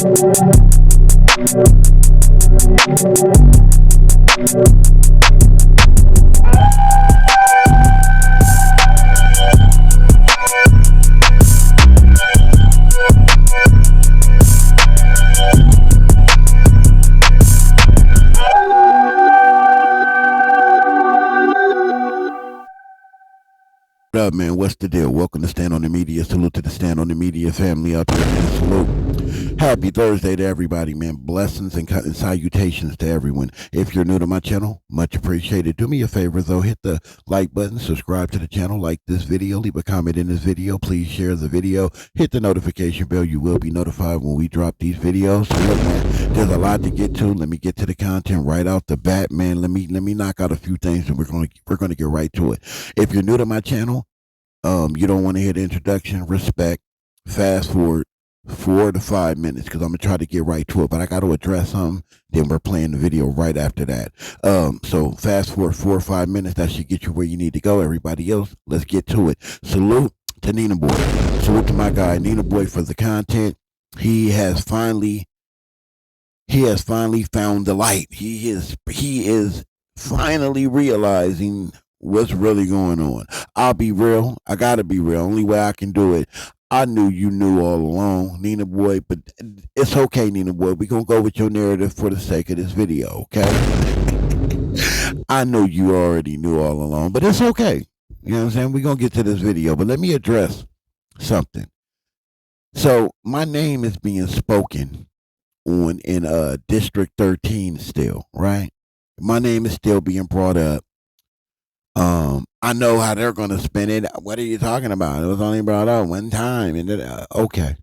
What up, man? What's the deal? Welcome to Stand on the Media. Salute to the Stand on the Media family out there, man. Salute. Happy Thursday to everybody, man. Blessings and salutations to everyone. If you're new to my channel, much appreciated. Do me a favor, though. Hit the like button, subscribe to the channel, like this video, leave a comment in this video. Please share the video. Hit the notification bell. You will be notified when we drop these videos. So look, man, there's a lot to get to. Let me get to the content right out the bat, man. Let me knock out a few things, and we're gonna get right to it. If you're new to my channel, you don't want to hear the introduction, respect, fast forward 4 to 5 minutes because I'm going to try to get right to it, but I got to address something, then we're playing the video right after that. So fast forward 4 or 5 minutes, that should get you where you need to go. Everybody else, let's get to it. Salute to Nina Boy. Salute to my guy, Nina Boy, for the content. He has finally found the light. He is finally realizing what's really going on. I'll be real. I gotta be real. Only way I can do it. I knew you knew all along, Nina Boy, but it's okay, Nina Boy. We're gonna go with your narrative for the sake of this video, okay? I know you already knew all along, but it's okay. You know what I'm saying? We're gonna get to this video, but let me address something. So my name is being spoken on in District 13 still, right? My name is still being brought up. I know how they're going to spin it. What are you talking about? It was only brought up one time. And okay.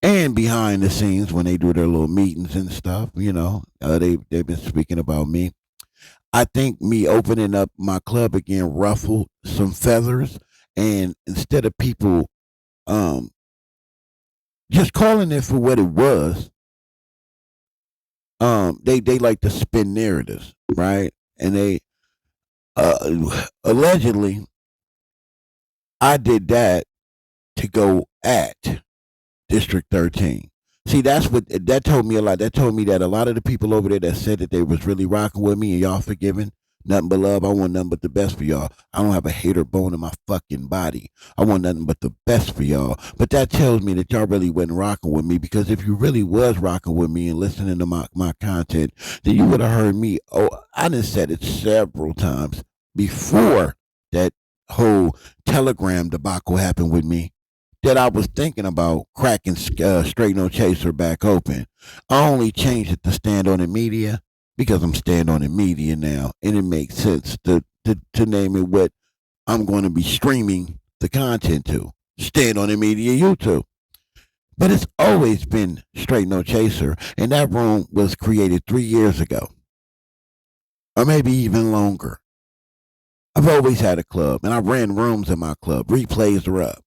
And behind the scenes, when they do their little meetings and stuff, you know, they've been speaking about me. I think me opening up my club again ruffled some feathers. And instead of people just calling it for what it was, they like to spin narratives, right? And they allegedly, I did that to go at District 13. See, that told me a lot. That told me that a lot of the people over there that said that they was really rocking with me and y'all forgiving, nothing but love. I want nothing but the best for y'all. I don't have a hater bone in my fucking body. I want nothing but the best for y'all. But that tells me that y'all really wasn't rocking with me, because if you really was rocking with me and listening to my content, then you would have heard me. Oh, I done said it several times before that whole Telegram debacle happened with me, that I was thinking about cracking Straight No Chaser back open. I only changed it to Stand on the Media because I'm Stand on the Media now, and it makes sense to name it what I'm going to be streaming the content to. Stand on the Media YouTube. But it's always been Straight No Chaser, and that room was created 3 years ago, or maybe even longer. I've always had a club, and I ran rooms in my club. Replays are up.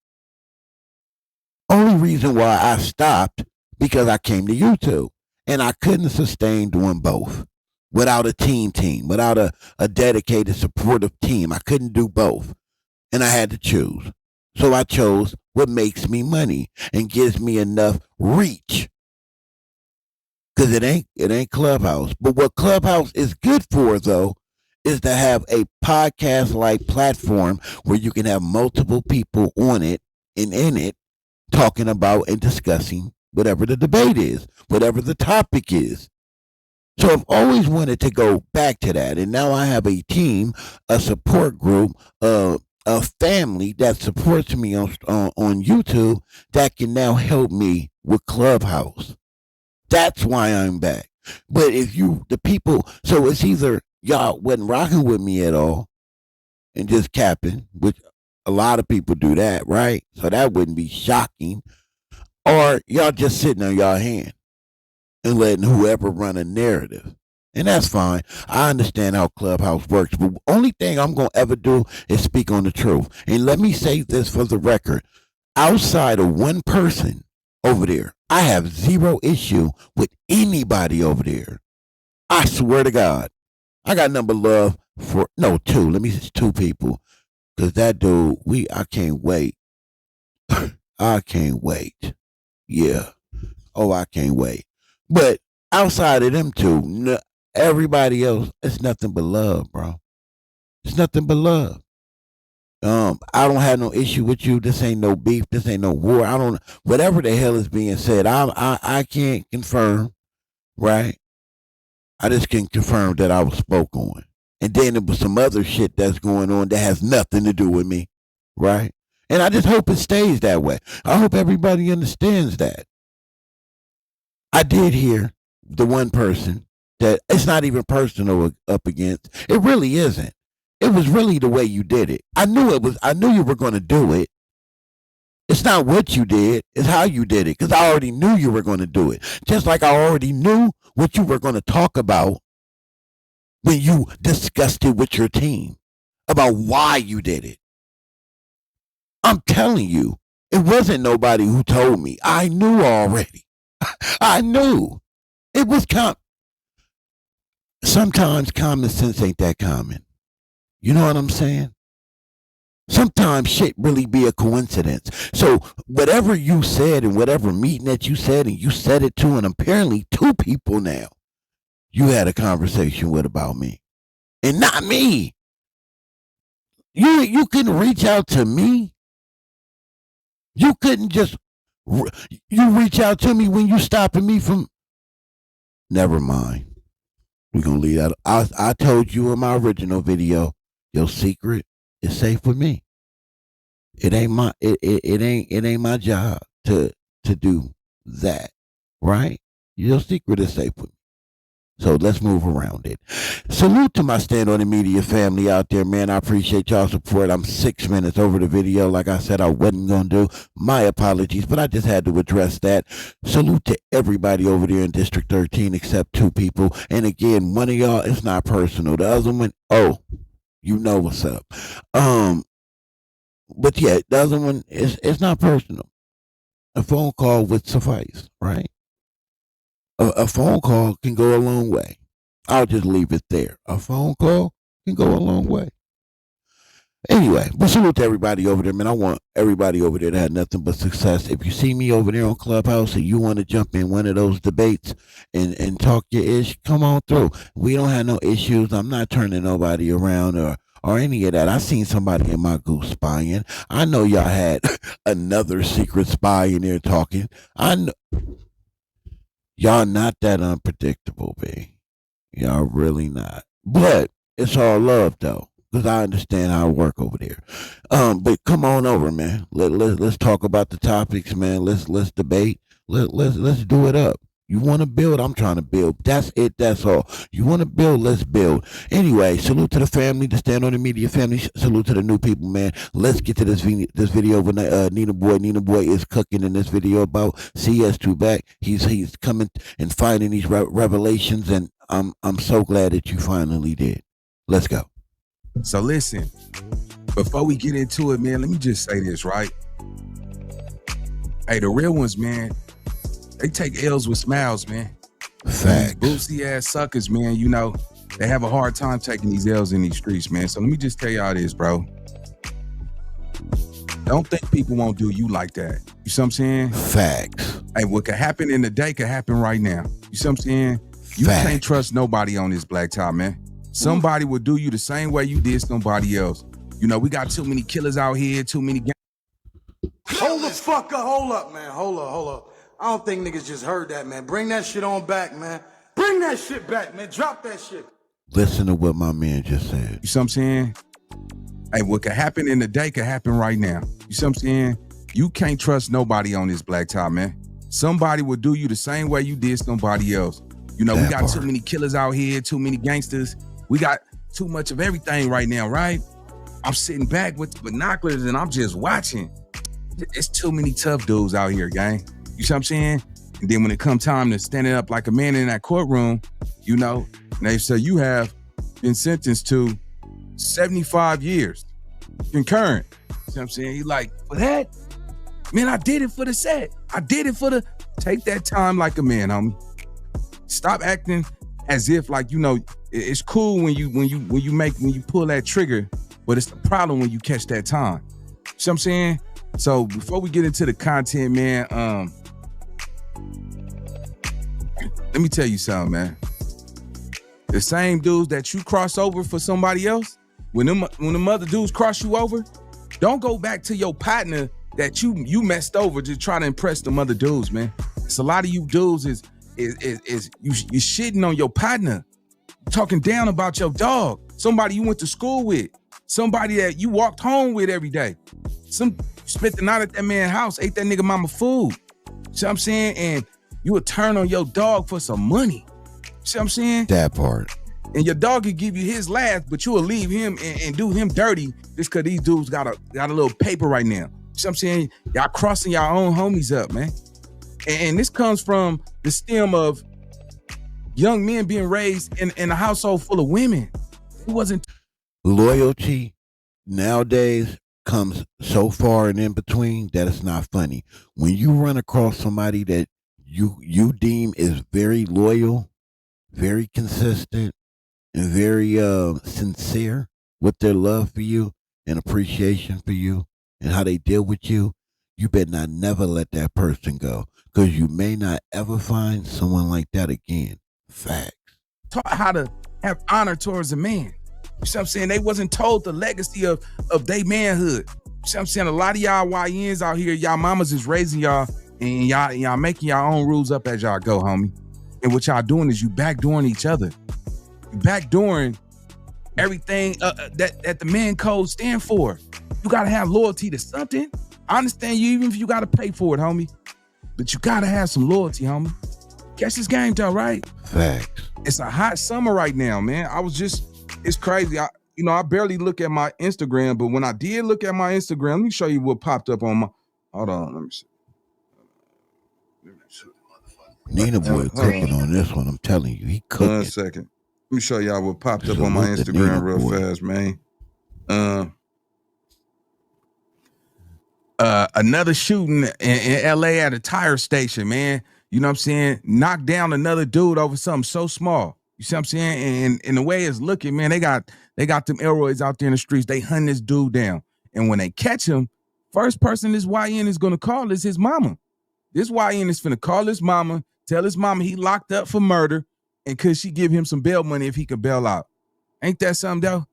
Only reason why I stopped, because I came to YouTube, and I couldn't sustain doing both without a team, without a dedicated, supportive team. I couldn't do both, and I had to choose. So I chose what makes me money and gives me enough reach, because it ain't Clubhouse. But what Clubhouse is good for, though, is to have a podcast-like platform where you can have multiple people on it and in it talking about and discussing whatever the debate is, whatever the topic is. So I've always wanted to go back to that. And now I have a team, a support group, a family that supports me on YouTube that can now help me with Clubhouse. That's why I'm back. But if the people, so it's either y'all wasn't rocking with me at all and just capping, which a lot of people do that, right? So that wouldn't be shocking. Or y'all just sitting on y'all hand and letting whoever run a narrative. And that's fine. I understand how Clubhouse works. But the only thing I'm going to ever do is speak on the truth. And let me say this for the record. Outside of one person over there, I have zero issue with anybody over there. I swear to God. I got number love for, no, two. Let me say 2 people. Because that dude, I can't wait. I can't wait. Yeah. Oh, I can't wait. But outside of them two, everybody else, it's nothing but love, bro. It's nothing but love. I don't have no issue with you. This ain't no beef. This ain't no war. I don't. Whatever the hell is being said, I can't confirm. Right. I just can confirm that I was spoke on. And then there was some other shit that's going on that has nothing to do with me. Right. And I just hope it stays that way. I hope everybody understands that. I did hear the one person that it's not even personal up against. It really isn't. It was really the way you did it. I knew it was. I knew you were going to do it. It's not what you did. It's how you did it. Because I already knew you were going to do it. Just like I already knew what you were going to talk about when you discussed it with your team about why you did it. I'm telling you, it wasn't nobody who told me. I knew already. I knew. It was sometimes common sense ain't that common. You know what I'm saying? Sometimes shit really be a coincidence. So whatever you said in whatever meeting that you said, and you said it to, and apparently 2 people now, you had a conversation with about me. And not me. You couldn't reach out to me. You couldn't just, you reach out to me when you stopping me from, never mind. We're going to leave that. I told you in my original video, your secret is safe with me. It ain't my, it ain't my job to do that. Right? Your secret is safe with me. So let's move around it. Salute to my Stand on the Media family out there, man. I appreciate y'all support. I'm 6 minutes over the video. Like I said, I wasn't going to do. My apologies, but I just had to address that. Salute to everybody over there in District 13 except 2 people. And again, one of y'all, it's not personal. The other one, oh, you know what's up. But yeah, the other one, it's not personal. A phone call would suffice, right? A phone call can go a long way. I'll just leave it there. A phone call can go a long way. Anyway, but salute to everybody over there, man. I want everybody over there to have nothing but success. If you see me over there on Clubhouse and you want to jump in one of those debates and talk your ish, come on through. We don't have no issues. I'm not turning nobody around or any of that. I seen somebody in my goose spying. I know y'all had another secret spy in there talking. I know. Y'all not that unpredictable, B. Y'all really not. But it's all love, though, because I understand how it work over there. But come on over, man. Let's talk about the topics, man. Let's debate. Let's do it up. You want to build? I'm trying to build. That's it. That's all. You want to build? Let's build. Anyway, salute to the family, the Stand on the Media family. Salute to the new people, man. Let's get to this video with Nina Boy. Nina Boy is cooking in this video about CS2 back. He's coming and finding these revelations, and I'm so glad that you finally did. Let's go. So listen, before we get into it, man, let me just say this, right? Hey, the real ones, man, they take L's with smiles, man. Facts. Boosie ass suckers, man, you know, they have a hard time taking these L's in these streets, man. So let me just tell y'all this, bro. Don't think people won't do you like that. You see what I'm saying? Facts. Hey, what could happen in the day could happen right now. You see what I'm saying? You Facts. Can't trust nobody on this black top, man. Somebody will do you the same way you did somebody else. You know, we got too many killers out here, too many Hold the fuck up, hold up, man. Hold up. I don't think niggas just heard that, man. Bring that shit on back, man. Bring that shit back, man. Drop that shit. Listen to what my man just said. You see what I'm saying? Hey, what could happen in the day could happen right now. You see what I'm saying? You can't trust nobody on this black top, man. Somebody will do you the same way you did somebody else. You know, we got too many killers out here, too many gangsters. We got too much of everything right now, right? I'm sitting back with the binoculars and I'm just watching. It's too many tough dudes out here, gang. You see what I'm saying? And then when it come time to standing up like a man in that courtroom, you know, and they say you have been sentenced to 75 years concurrent. You see what I'm saying? You like, for that? Man, I did it for the set. I did it for the, take that time like a man, homie. Stop acting as if like, you know, it's cool when you pull that trigger, but it's the problem when you catch that time. You see what I'm saying? So before we get into the content, man, Let me tell you something, man. The same dudes that you cross over for somebody else, when them other dudes cross you over, don't go back to your partner that you messed over to try to impress them other dudes, man. It's a lot of you dudes is you shitting on your partner, talking down about your dog, somebody you went to school with, somebody that you walked home with every day. Spent the night at that man's house, ate that nigga mama food. See what I'm saying? And you would turn on your dog for some money. See what I'm saying? That part. And your dog could give you his last, but you will leave him and do him dirty just because these dudes got a little paper right now. See what I'm saying? Y'all crossing y'all own homies up, man. And this comes from the stem of young men being raised in a household full of women. It wasn't Loyalty nowadays comes so far and in between that it's not funny. When you run across somebody that you deem is very loyal, very consistent, and very sincere with their love for you and appreciation for you and how they deal with you, you better not never let that person go, because you may not ever find someone like that again. Facts. taught how to have honor towards a man. You see what I'm saying? They wasn't told the legacy of their manhood. You see what I'm saying? A lot of y'all YNs out here, y'all mamas is raising y'all and y'all making y'all own rules up as y'all go, homie. And what y'all doing is you backdooring each other. You backdooring everything that the man code stand for. You gotta have loyalty to something. I understand you even if you gotta pay for it, homie. But you gotta have some loyalty, homie. Catch this game though, right? Facts. It's a hot summer right now, man. It's crazy. I barely look at my Instagram, but when I did look at my Instagram, let me show you what popped up on my, hold on, let me see. Nina boy cooking on this one. I'm telling you, he cooking. 1 second. Let me show y'all what popped up So on my look at Instagram Nina real boy. fast, man. Another shooting in LA at a tire station, man. You know what I'm saying? Knocked down another dude over something so small. You see what I'm saying? And the way it's looking, man, they got them aeroids out there in the streets. They hunting this dude down. And when they catch him, first person this YN is gonna call is his mama. This YN is finna call his mama, tell his mama he locked up for murder, and could she give him some bail money if he could bail out? Ain't that something though?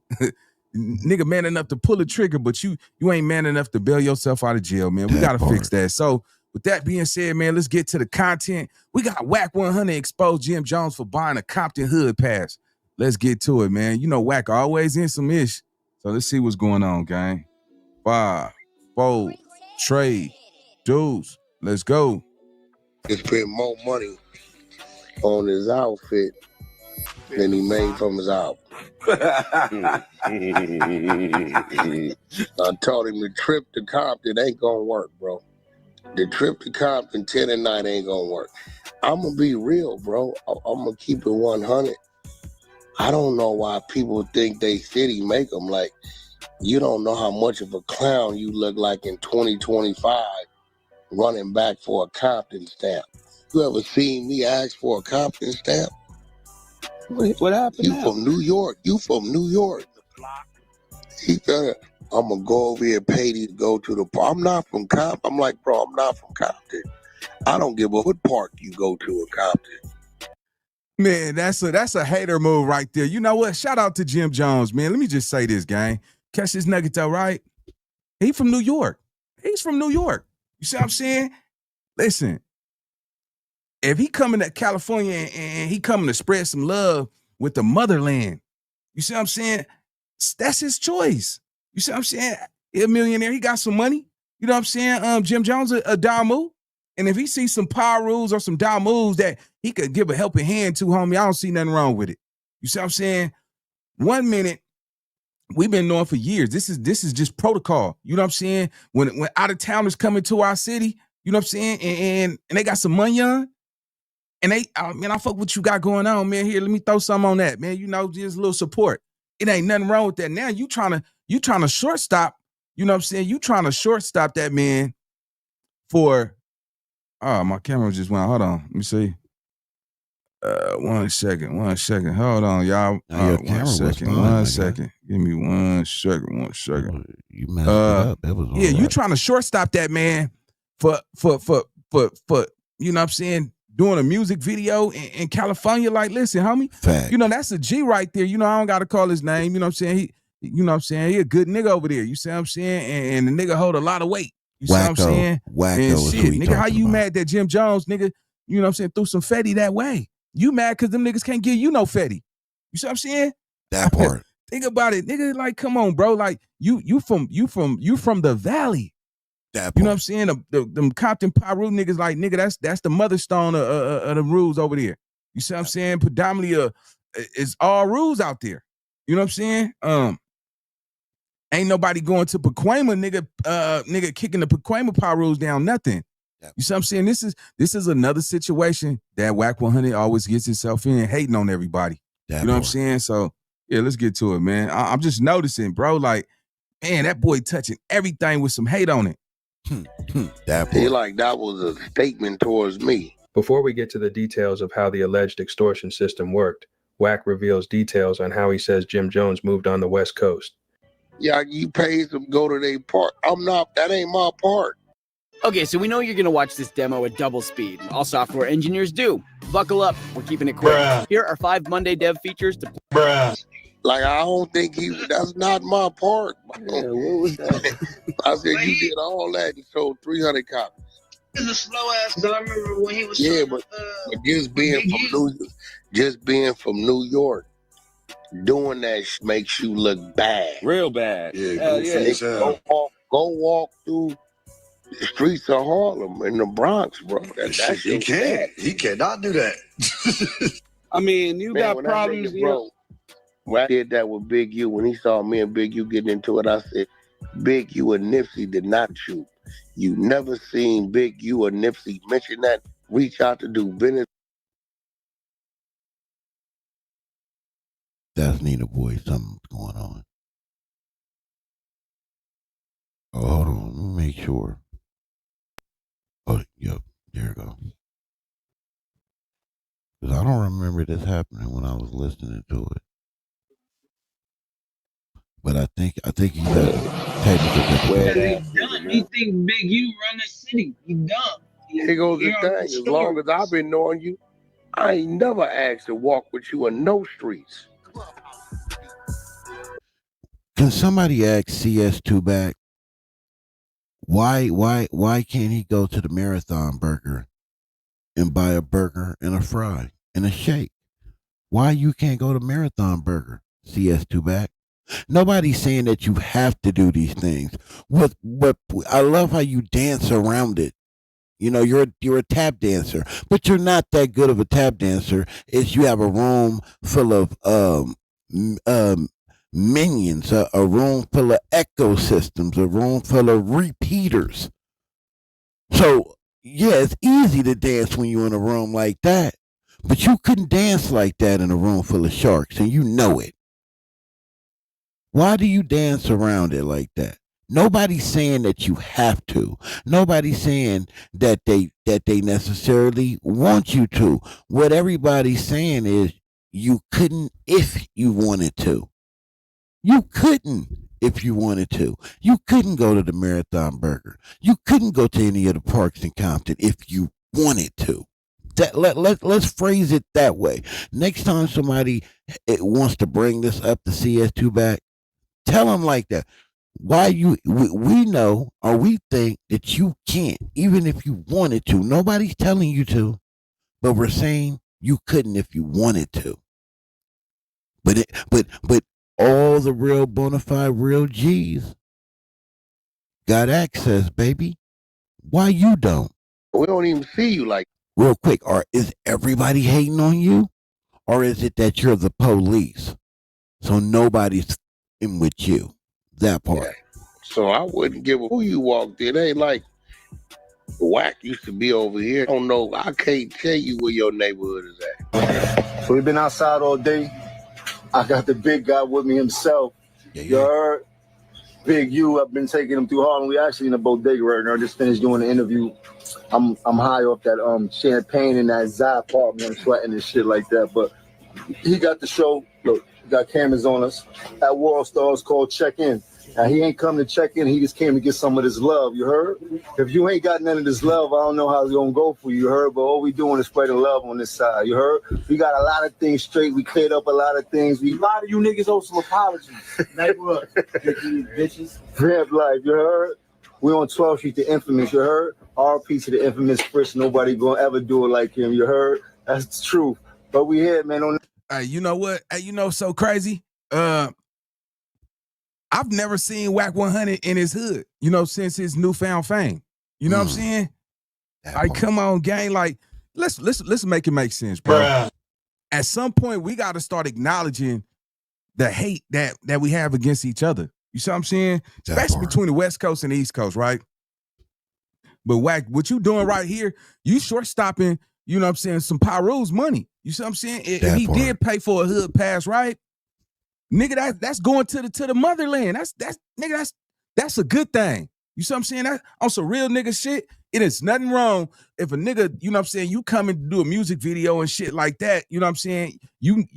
Nigga man enough to pull the trigger, but you ain't man enough to bail yourself out of jail, man. We gotta fix that. So with that being said, man, let's get to the content. We got Wack 100 exposed Jim Jones for buying a Compton hood pass. Let's get to it, man. You know Wack always in some ish. So let's see what's going on, gang. 5, 4, trade, dudes. Let's go. He spent more money on his outfit than he made from his album. I told him the trip to Compton ain't gonna work, bro. The trip to Compton 10 at night ain't gonna work. I'm gonna be real, bro. I'm gonna keep it 100. I don't know why people think they city make them. Like, you don't know how much of a clown you look like in 2025 running back for a Compton stamp. You ever seen me ask for a Compton stamp? What happened You now? from New York. You from New York. He said, I'm going to go over here and pay you to go to the park. I'm not from Compton. I'm like, bro, I'm not from Compton. I don't give a what park you go to in Compton. Man, that's a hater move right there. You know what? Shout out to Jim Jones, man. Let me just say this, gang. Catch this nugget though, right? He from New York. He's from New York. You see what I'm saying? Listen, if he coming to California and he coming to spread some love with the motherland, you see what I'm saying? That's his choice. You see what I'm saying? He a millionaire. He got some money. You know what I'm saying? Jim Jones a Damu. And if he sees some power rules or some down moves that he could give a helping hand to, homie, I don't see nothing wrong with it. You see what I'm saying? 1 minute, we've been knowing for years. This is just protocol. You know what I'm saying? When out of towners come into our city, you know what I'm saying? And they got some money on, and they, man, I fuck what you got going on, man. Here, let me throw some on that, man. You know, just a little support. It ain't nothing wrong with that. Now you trying to shortstop. You know what I'm saying? You trying to shortstop that man for. Oh, my camera just went. Hold on. Let me see. 1 second. Hold on, y'all. Now your 1 camera was second. fine, my 1 guy. second. Give me 1 second. You messed it up. That was yeah, all you right. trying to shortstop that man for you know what I'm saying, doing a music video in California. Like, listen, homie, Fact. you know, that's a G right there. You know, I don't got to call his name. You know what I'm saying? He a good nigga over there. You see what I'm saying? And the nigga hold a lot of weight. You see what I'm saying? Wacko And is shit, who he nigga, how talking you about. mad that Jim Jones, nigga, you know what I'm saying, threw some fetty that way? You mad because them niggas can't give you no fetty. You see what I'm saying? That part. Think about it, nigga. Like, come on, bro. Like, you from the valley. That part. You know what I'm saying? Them Compton Paru niggas, like, nigga, that's the mother stone of the rules over there. You see what I'm saying? Predominantly, it's all rules out there. You know what I'm saying? Ain't nobody going to Pacoima, nigga kicking the Pacoima Parus down, nothing. Yep. You see what I'm saying? This is another situation that Wack 100 always gets himself in, hating on everybody. You know what I'm saying? So, yeah, let's get to it, man. I'm just noticing, bro, like, man, that boy touching everything with some hate on it. That He like that was a statement towards me. Before we get to the details of how the alleged extortion system worked, Wack reveals details on how he says Jim Jones moved on the West Coast. Yeah, you paid them to go to their part. That ain't my part. Okay, so we know you're going to watch this demo at double speed. All software engineers do. Buckle up. We're keeping it quick. Bruh. Here are 5 Monday dev features to... Bruh. Like, I don't think that's not my part. Yeah, what was that? I said, you did all that and sold 300 copies. He's a slow ass. I remember when he was... Yeah, but just being from New York, doing that makes you look bad. Real bad. Yeah. Go walk through the streets of Harlem in the Bronx, bro. He can't. He cannot do that. I mean, you got problems, bro. When I did that with Big U, when he saw me and Big U getting into it, I said, Big U and Nipsey did not shoot. You never seen Big U or Nipsey mention that, reach out to do business. That's Nina Boy. Something's going on. Oh, hold on. Let me make sure. Oh, yep. There you go. Because I don't remember this happening when I was listening to it. But I think he's at a technical difficulty. He's done. He think Big U run the city. He dumb. Here goes the thing. As long as I've been knowing you, I ain't never asked to walk with you in no streets. Can somebody ask CS2 back? Why can't he go to the Marathon Burger and buy a burger and a fry and a shake? Why you can't go to Marathon Burger? CS2 back. Nobody's saying that you have to do these things. But I love how you dance around it. You know, you're a tap dancer, but you're not that good of a tap dancer. Is you have a room full of minions, a room full of ecosystems, a room full of repeaters. So yeah, it's easy to dance when you're in a room like that, but you couldn't dance like that in a room full of sharks, and you know it. Why do you dance around it like that? Nobody's saying that you have to. Nobody's saying that they necessarily want you to. What everybody's saying is you couldn't if you wanted to. You couldn't if you wanted to. You couldn't go to the Marathon Burger. You couldn't go to any of the parks in Compton if you wanted to. Let's phrase it that way. Next time somebody wants to bring this up to CS2 back, tell them like that. Why we know or we think that you can't, even if you wanted to. Nobody's telling you to, but we're saying you couldn't if you wanted to. But all the real bona fide real G's got access, baby. Why you don't? We don't even see you like. Real quick, is everybody hating on you? Or is it that you're the police? So nobody's in with you. That part. Yeah. So I wouldn't give a who you walked in. It ain't like Wack used to be over here. I don't know. I can't tell you where your neighborhood is at. So we've been outside all day. I got the big guy with me himself. Yeah. You heard? Big U. I've been taking him through Harlem. We actually in a bodega right now. I just finished doing the interview. I'm high off that champagne in that Zai apartment. I'm sweating and shit like that. But he got the show. Look, we got cameras on us at World Stars called Check In. And he ain't come to check in. He just came to get some of this love. You heard? If you ain't got none of this love, I don't know how it's gonna go for you. You heard? But all we doing is spreading love on this side. You heard? We got a lot of things straight. We cleared up a lot of things. A lot of you niggas owe some apologies. Neighborhood, bitches. Vamp life. You heard? We on 12th Street, the infamous. You heard? RP to the infamous Frisk. Nobody gonna ever do it like him. You heard? That's the truth. But we here, man. On Hey, you know what? Hey, you know so crazy? I've never seen Wack 100 in his hood, you know, since his newfound fame. You know what I'm saying? Like, come on, gang. Like, let's make it make sense, bro. Bruh. At some point, we got to start acknowledging the hate that we have against each other. You see what I'm saying? Especially between the West Coast and the East Coast, right? But Wack, what you doing right here, you short-stopping, you know what I'm saying, some Pyro's money. You see what I'm saying? If he did pay for a hood pass, right? Nigga, that's going to the motherland. That's a good thing. You see what I'm saying? That on some real nigga shit. It is nothing wrong if a nigga, you know what I'm saying, you come and do a music video and shit like that. You know what I'm saying? You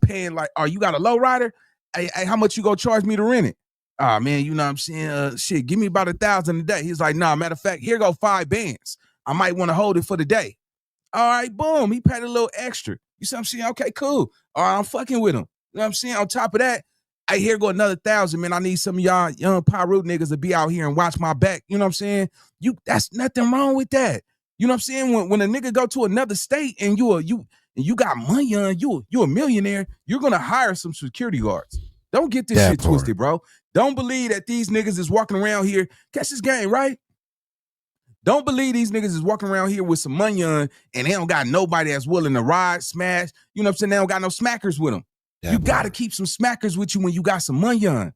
paying like, oh, you got a low rider? Hey, how much you gonna charge me to rent it? Oh man, you know what I'm saying? Shit, give me about 1,000 a day. He's like, nah, matter of fact, here go 5 bands. I might want to hold it for the day. All right, boom. He paid a little extra. You see what I'm saying? Okay, cool. All right, I'm fucking with him. You know what I'm saying? On top of that, hey, here go another 1,000, man. I need some of y'all young Pyro niggas to be out here and watch my back. You know what I'm saying? That's nothing wrong with that. You know what I'm saying? When a nigga go to another state and you got money on you a millionaire, you're gonna hire some security guards. Don't get this shit twisted, bro. Don't believe that these niggas is walking around here. Catch this game, right? Don't believe these niggas is walking around here with some money on and they don't got nobody that's willing to ride, smash. You know what I'm saying? They don't got no smackers with them. You got to keep some smackers with you when you got some money on.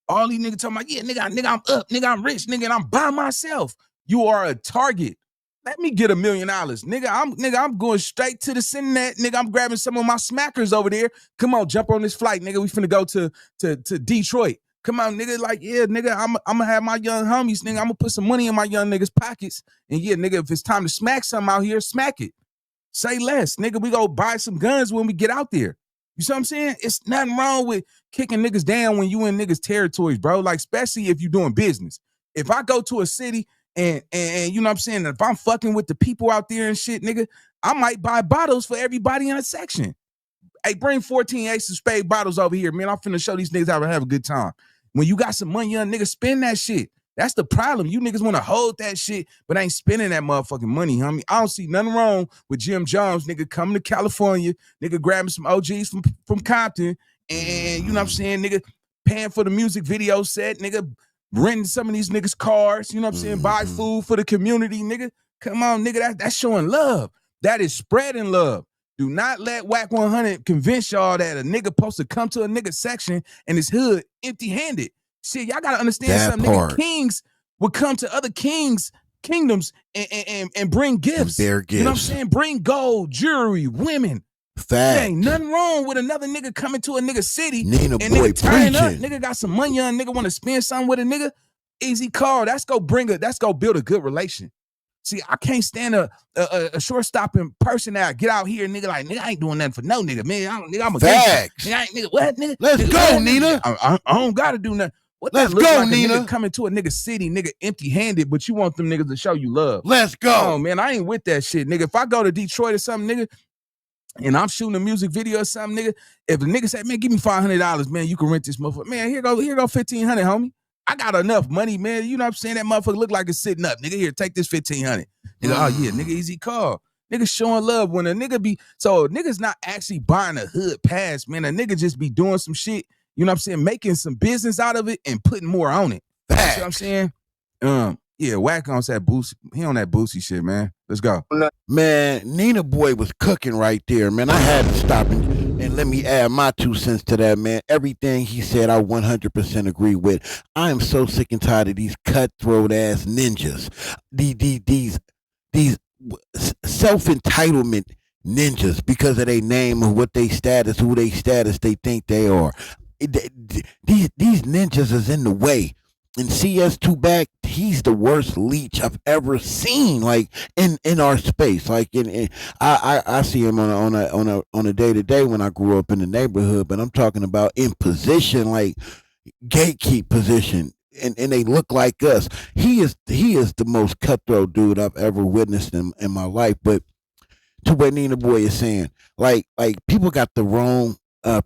All these niggas talking about, yeah, nigga, I'm up, nigga, I'm rich, nigga, and I'm by myself. You are a target. Let me get $1 million. Nigga, I'm going straight to the Cincinnati. Nigga, I'm grabbing some of my smackers over there. Come on, jump on this flight, nigga. We finna go to Detroit. Come on, nigga. Like, yeah, nigga, I'm gonna have my young homies, nigga. I'm gonna put some money in my young niggas' pockets. And yeah, nigga, if it's time to smack something out here, smack it. Say less. Nigga, we go buy some guns when we get out there. You see what I'm saying? It's nothing wrong with kicking niggas down when you in niggas' territories, bro. Like, especially if you doing business. If I go to a city and you know what I'm saying, if I'm fucking with the people out there and shit, nigga, I might buy bottles for everybody in a section. Hey, bring 14 Ace of Spade bottles over here, man. I'm finna show these niggas how to have a good time. When you got some money, young nigga, spend that shit. That's the problem. You niggas want to hold that shit, but ain't spending that motherfucking money, homie. I don't see nothing wrong with Jim Jones, nigga, coming to California, nigga, grabbing some OGs from Compton, and you know what I'm saying, nigga, paying for the music video set, nigga, renting some of these niggas' cars, you know what I'm saying, buy food for the community, nigga. Come on, nigga, that's showing love. That is spreading love. Do not let Wack 100 convince y'all that a nigga supposed to come to a nigga section and his hood empty-handed. Shit, y'all gotta understand that something. Nigga, kings would come to other kingdoms and bring gifts. And bear gifts. You know what I'm saying? Bring gold, jewelry, women. Fact. There ain't nothing wrong with another nigga coming to a nigga city Nina and boy nigga turn up. preaching. Nigga got some money on. Nigga want to spend something with a nigga. Easy call. That's go build a good relation. See, I can't stand a short-stopping person that get out here, nigga, like, nigga, I ain't doing nothing for no nigga, man. I'm a Facts. nigga, what, nigga? Let's nigga, go, what, Nina. I don't gotta do nothing. What Let's that look go, like Nina. A nigga coming to a nigga city, nigga, empty-handed, but you want them niggas to show you love. Let's go. Oh, man, I ain't with that shit, nigga. If I go to Detroit or something, nigga, and I'm shooting a music video or something, nigga, if a nigga say, man, give me $500, man, you can rent this motherfucker. Man, here go 1,500, homie. I got enough money, man. You know what I'm saying? That motherfucker look like it's sitting up. Nigga, here, take this 1,500. Nigga, oh yeah, nigga, easy call. Nigga showing love when a nigga be, so niggas not actually buying a hood pass, man. A nigga just be doing some shit, you know what I'm saying, making some business out of it and putting more on it. You know what I'm saying? Yeah, Wack on that Boosie. He on that Boosie shit, man. Let's go. Man, Nina boy was cooking right there, man. I had to stop and let me add my 2 cents to that, man. Everything he said, I 100% agree with. I am so sick and tired of these cutthroat ass ninjas. These self-entitlement ninjas because of their name and what they status, who they status they think they are. These ninjas is in the way. And CS2 back, he's the worst leech I've ever seen, like in our space. Like I see him on a day to day when I grew up in the neighborhood, but I'm talking about in position, like gatekeep position. And they look like us. He is the most cutthroat dude I've ever witnessed in my life. But to what Nina Boy is saying, like people got the wrong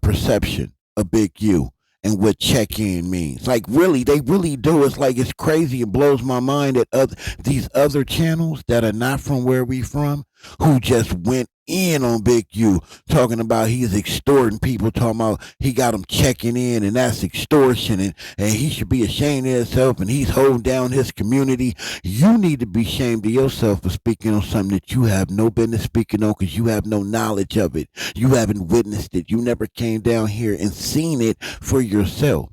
perception of Big U and what check in means. Like really, they really do. It's like it's crazy. It blows my mind that these other channels that are not from where we from, who just went in on Big U, talking about he's extorting people, talking about he got them checking in and that's extortion, and he should be ashamed of himself and he's holding down his community. You need to be ashamed of yourself for speaking on something that you have no business speaking on because you have no knowledge of it. You haven't witnessed it. You never came down here and seen it for yourself.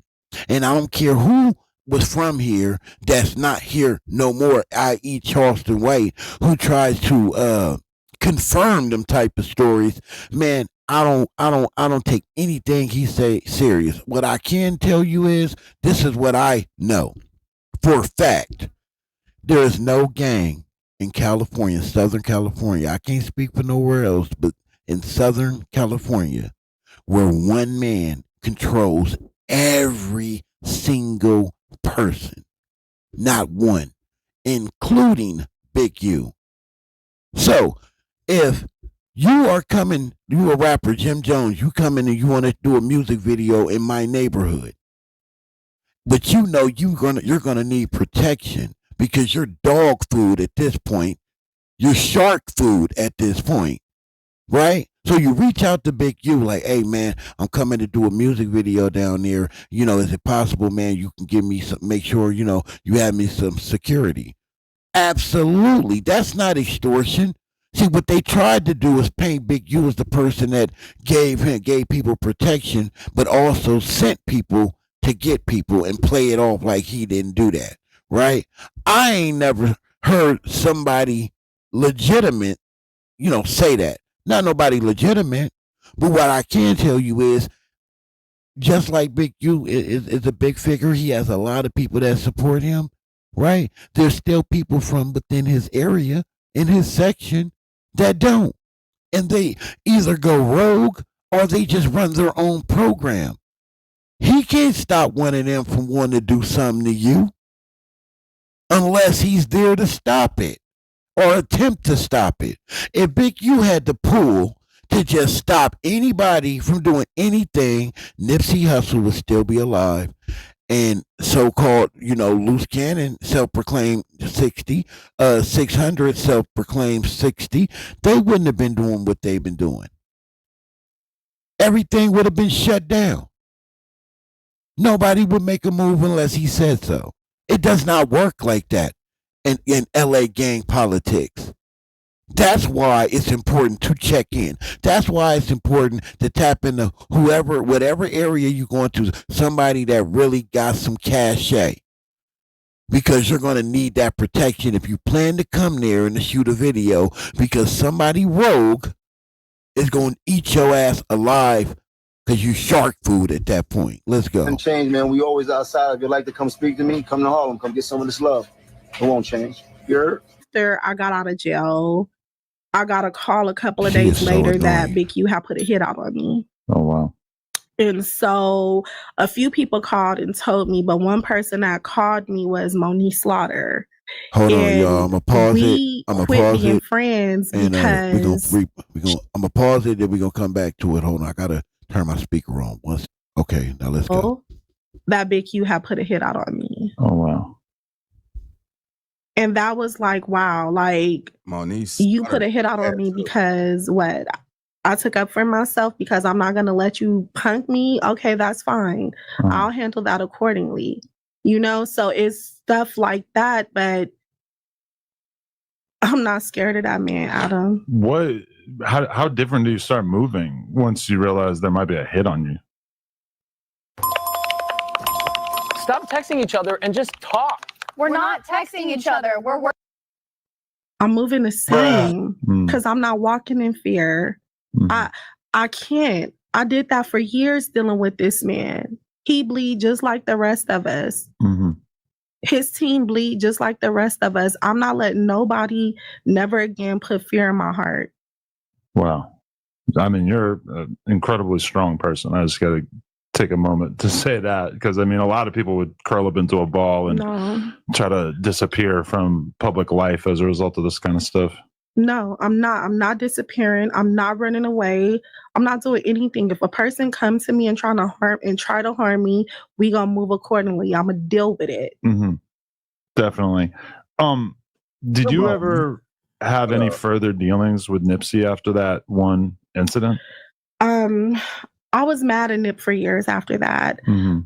And I don't care who was from here that's not here no more, i.e. Charleston White, who tries to confirm them type of stories. Man, I don't take anything he say serious. What I can tell you is this is what I know for a fact. There is no gang in California, Southern California. I can't speak for nowhere else, but in Southern California, where one man controls every single person. Not one, including Big U. So, if you are coming, you a rapper, Jim Jones, you come in and you want to do a music video in my neighborhood, but you know you're gonna need protection because you're dog food at this point, you're shark food at this point, right? So you reach out to Big U like, hey man, I'm coming to do a music video down there. You know, is it possible, man? You can give me some, make sure you know you have me some security. Absolutely, that's not extortion. See, what they tried to do is paint Big U as the person that gave people protection, but also sent people to get people and play it off like he didn't do that, right? I ain't never heard somebody legitimate, say that. Not nobody legitimate, but what I can tell you is, just like Big U is a big figure, he has a lot of people that support him, right? There's still people from within his area, in his section, that don't. And they either go rogue or they just run their own program. He can't stop one of them from wanting to do something to you unless he's there to stop it or attempt to stop it. If Big U had the pull to just stop anybody from doing anything, Nipsey Hussle would still be alive. And so-called, loose cannon, self-proclaimed 600 self-proclaimed 60, they wouldn't have been doing what they've been doing. Everything would have been shut down. Nobody would make a move unless he said so. It does not work like that in LA gang politics. That's why it's important to check in. That's why it's important to tap into whatever area you're going to, somebody that really got some cachet. Because you're going to need that protection if you plan to come there and to shoot a video, because somebody rogue is going to eat your ass alive because you shark food at that point. Let's go. It change, man. We always outside. If you'd like to come speak to me, come to Harlem. Come get some of this love. It won't change. You heard? After I got out of jail, I got a call a couple of days later that Big U had put a hit out on me. Oh, wow. And so a few people called and told me, but one person that called me was Monique Slaughter. Hold on, y'all. I'm going to pause it. I'm going to pause it. Friends and because I'm going to pause it, then we're going to come back to it. Hold on. I got to turn my speaker on. Okay, now let's go. That Big U had put a hit out on me. Oh, wow. And that was like, wow, like Monique, you put a hit out on me because what? I took up for myself because I'm not going to let you punk me. Okay, that's fine. I'll handle that accordingly. So it's stuff like that, but I'm not scared of that man, Adam. How different do you start moving once you realize there might be a hit on you? Stop texting each other and just talk. We're not texting each other. I'm moving the same because I'm not walking in fear. I can't. I did that for years dealing with this man. He bleed just like the rest of us. Mm-hmm. His team bleed just like the rest of us. I'm not letting nobody never again put fear in my heart. Wow. I mean, you're an incredibly strong person. I just got to take a moment to say that, because I mean, a lot of people would curl up into a ball and try to disappear from public life as a result of this kind of stuff. No, I'm not. I'm not disappearing. I'm not running away. I'm not doing anything. If a person comes to me and try to harm me, we gonna move accordingly. I'm gonna deal with it. Mm-hmm. Definitely. Did you ever have any further dealings with Nipsey after that one incident? I was mad at Nip for years after that. Mm-hmm.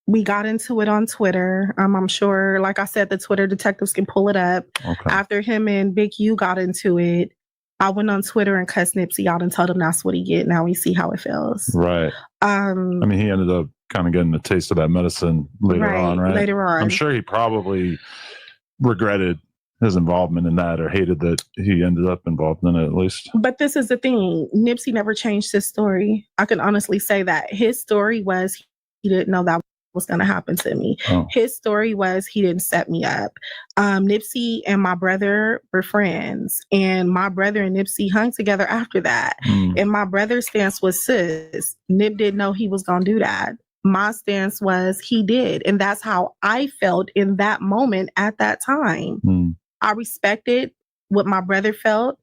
We got into it on Twitter. I'm sure, like I said, the Twitter detectives can pull it up. Okay. After him and Big U got into it, I went on Twitter and cussed Nipsey out and told him that's what he get. Now we see how it feels. Right. I mean, he ended up kind of getting a taste of that medicine later on, right? Later on. I'm sure he probably regretted his involvement in that, or hated that he ended up involved in it, at least. But this is the thing. Nipsey never changed his story. I can honestly say that. His story was he didn't know that was going to happen to me. Oh. His story was he didn't set me up. Nipsey and my brother were friends, and my brother and Nipsey hung together after that. And my brother's stance was, sis, Nip didn't know he was going to do that. My stance was he did. And that's how I felt in that moment at that time. I respected what my brother felt.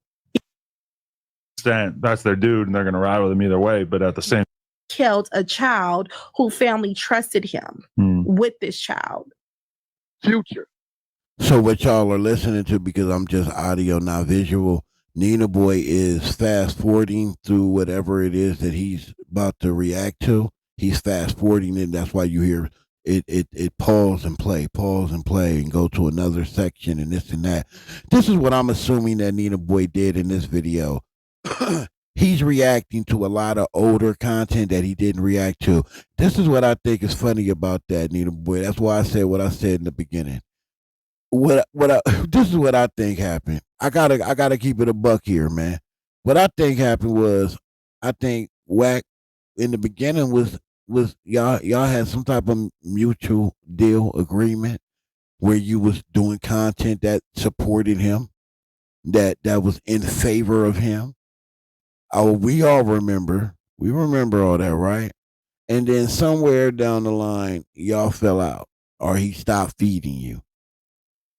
That's their dude, and they're going to ride with him either way. But at the same, killed a child who family trusted him with this child. Future. So what y'all are listening to, because I'm just audio, not visual, Nina Boy is fast forwarding through whatever it is that he's about to react to. He's fast forwarding it. That's why you hear it pause and play, and go to another section and this and that. This is what I'm assuming that Nina Boy did in this video. He's reacting to a lot of older content that he didn't react to. This is what I think is funny about that, Nina Boy. That's why I said what I said in the beginning. This is what I think happened. I gotta keep it a buck here, man. What I think happened was, I think Wack in the beginning was y'all had some type of mutual deal agreement where you was doing content that supported him, that was in favor of him. Oh, we all remember. We remember all that, right? And then somewhere down the line, y'all fell out, or he stopped feeding you.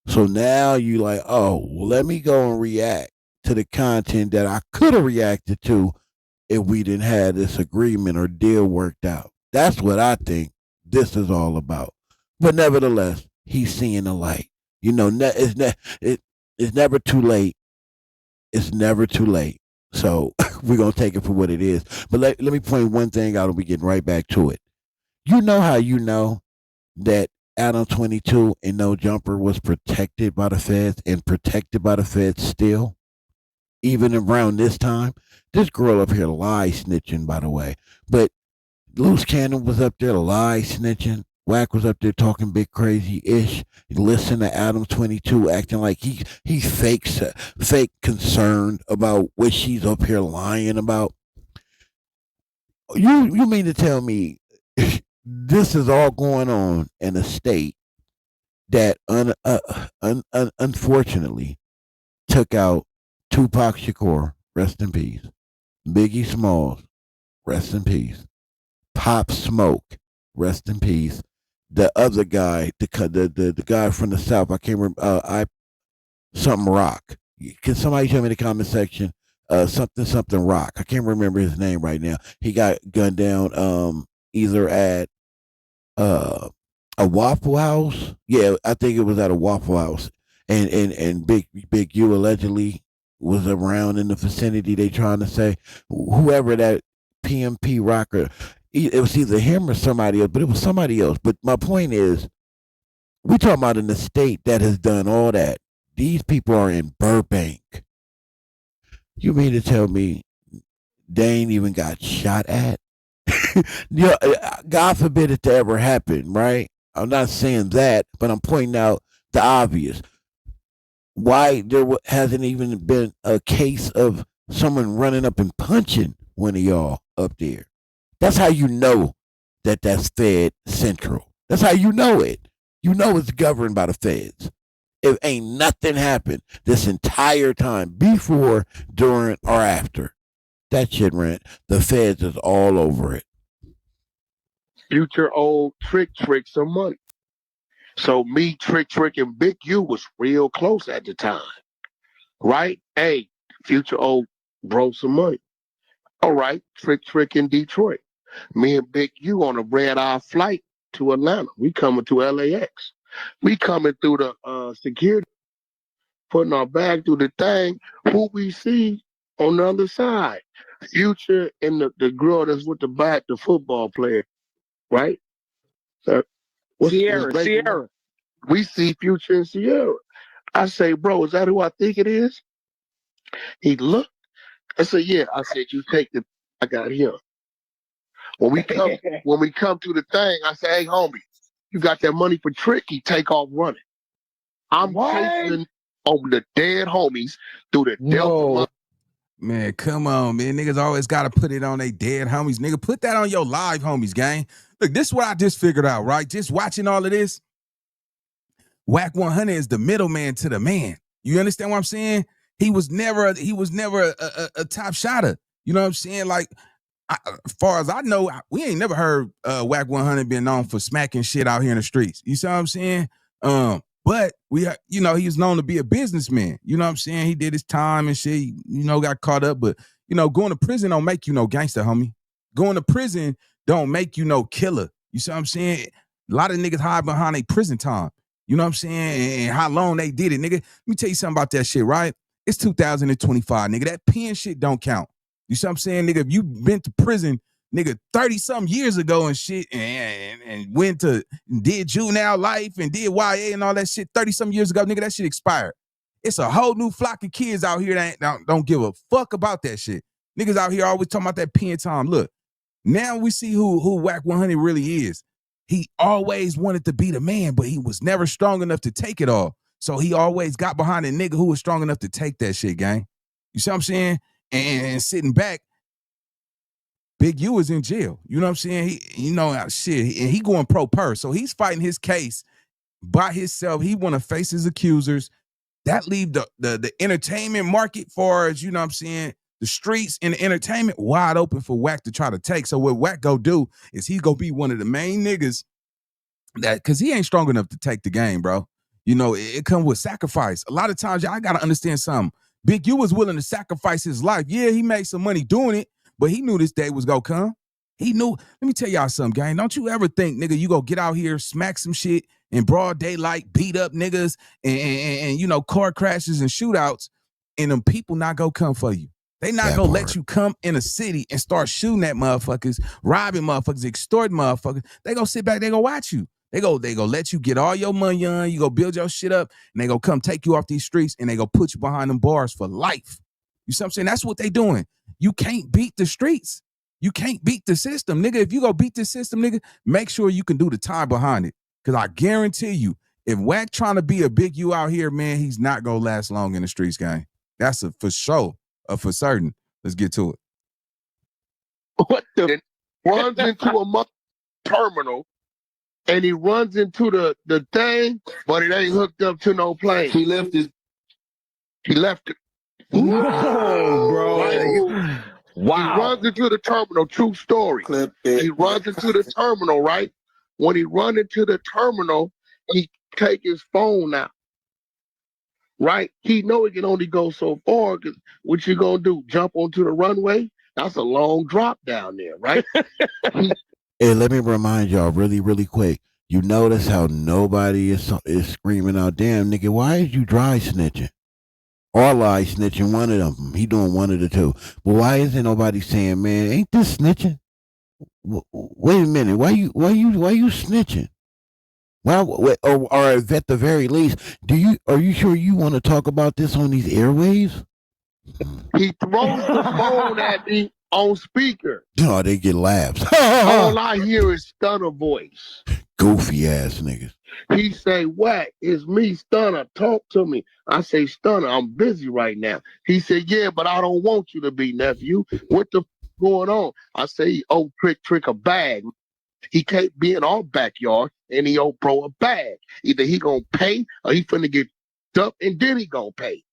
So now you like, oh, well, let me go and react to the content that I could have reacted to if we didn't have this agreement or deal worked out. That's what I think this is all about. But nevertheless, he's seeing the light. You know, it's never too late. It's never too late. So we're going to take it for what it is. But let me point one thing out and we getting right back to it. You know how you know that Adam 22 and No Jumper was protected by the feds and protected by the feds still? Even around this time? This girl up here lie snitching, by the way. But Loose Cannon was up there lie snitching. Wack was up there talking big crazy-ish. Listen to Adam 22 acting like he's fake concerned about what she's up here lying about. You mean to tell me this is all going on in a state that unfortunately took out Tupac Shakur, rest in peace, Biggie Smalls, rest in peace, Pop Smoke, rest in peace, the other guy, the guy from the South, I can't remember, something Rock. Can somebody tell me in the comment section? Something Rock. I can't remember his name right now. He got gunned down either at a Waffle House. Yeah, I think it was at a Waffle House. And Big U allegedly was around in the vicinity, they trying to say. Whoever that PMP rocker, it was either him or somebody else, but it was somebody else. But my point is, we talking about in a state that has done all that. These people are in Burbank. You mean to tell me they ain't even got shot at? You know, God forbid it to ever happen, right? I'm not saying that, but I'm pointing out the obvious. Why there hasn't even been a case of someone running up and punching one of y'all up there? That's how you know that that's Fed Central. That's how you know it. You know it's governed by the feds. If ain't nothing happened this entire time, before, during, or after. That shit, Rent, the feds is all over it. Future old Trick some money. So me, Trick, and Big U was real close at the time, right? Hey, Future old bro some money. All right, Trick in Detroit. Me and Big U on a red-eye flight to Atlanta. We coming to LAX. We coming through the security, putting our bag through the thing. Who we see on the other side? Future and the girl that's with the football player, right? Sierra. We see Future and Sierra. I say, bro, is that who I think it is? He looked. I said, yeah. I said, you take the. I got him. When we come to the thing, I say, hey, homie, you got that money for Trick? He take off running. I'm chasing over the dead homies through the Delta. Man, come on, man. Niggas always got to put it on they dead homies. Nigga, put that on your live homies, gang. Look, this is what I just figured out, right? Just watching all of this. Wack 100 is the middleman to the man. You understand what I'm saying? He was never a top shotter. You know what I'm saying? Like, as far as I know, we ain't never heard Wack 100 being known for smacking shit out here in the streets. You see what I'm saying? But he was known to be a businessman. You know what I'm saying? He did his time and shit, got caught up. But, going to prison don't make you no gangster, homie. Going to prison don't make you no killer. You see what I'm saying? A lot of niggas hide behind a prison time. You know what I'm saying? And how long they did it, nigga. Let me tell you something about that shit, right? It's 2025, nigga. That pen shit don't count. You see what I'm saying, nigga? If you been to prison, nigga, 30-something years ago and shit, and went to, did juvenile life and did YA and all that shit 30-something years ago, nigga, that shit expired. It's a whole new flock of kids out here that don't give a fuck about that shit. Niggas out here always talking about that pen time. Look, now we see who Wack 100 really is. He always wanted to be the man, but he was never strong enough to take it all. So he always got behind a nigga who was strong enough to take that shit, gang. You see what I'm saying? And sitting back, Big U is in jail. You know what I'm saying? And he going pro per. So he's fighting his case by himself. He want to face his accusers. That leave the entertainment market far as, you know what I'm saying, the streets and the entertainment wide open for Wack to try to take. So what Wack go do is he go be one of the main niggas because he ain't strong enough to take the game, bro. It come with sacrifice. A lot of times, y'all got to understand something. Big U was willing to sacrifice his life. Yeah, he made some money doing it, but he knew this day was going to come. He knew. Let me tell y'all something, gang. Don't you ever think, nigga, you go get out here, smack some shit in broad daylight, beat up niggas, and car crashes and shootouts, and them people not going to come for you. They not going to let you come in a city and start shooting at motherfuckers, robbing motherfuckers, extorting motherfuckers. They going to sit back, they going to watch you. They go let you get all your money on, you go build your shit up, and they go come take you off these streets, and they go put you behind them bars for life. You see what I'm saying? That's what they doing. You can't beat the streets. You can't beat the system, nigga. If you go beat the system, nigga, make sure you can do the time behind it. Because I guarantee you, if Wack trying to be a Big U out here, man, he's not going to last long in the streets, gang. That's a for sure, for certain. Let's get to it. What the? Runs into a terminal. And he runs into the thing, but it ain't hooked up to no plane. He left it. Whoa, bro. Right? Wow. He runs into the terminal. True story. He runs into the terminal, right? When he run into the terminal, he take his phone out. Right? He know he can only go so far, because what you gonna do? Jump onto the runway? That's a long drop down there, right? Hey, let me remind y'all really, really quick. You notice how nobody is screaming out, damn, nigga, why is you dry snitching? Or lie snitching, one of them. He doing one of the two. But why isn't nobody saying, man, ain't this snitching? Wait a minute, why you snitching? Well, or at the very least, are you sure you want to talk about this on these airwaves? He throws the phone at me on speaker. Oh, they get laughs. All I hear is Stunner voice. Goofy ass niggas. He say, Wack, it's me, Stunner. Talk to me. I say, Stunner, I'm busy right now. He said, yeah, but I don't want you to be, nephew. What the going on? I say, oh, trick a bag. He can't be in our backyard and he owe bro a bag. Either he gonna pay or he finna get dumped and then he gonna pay.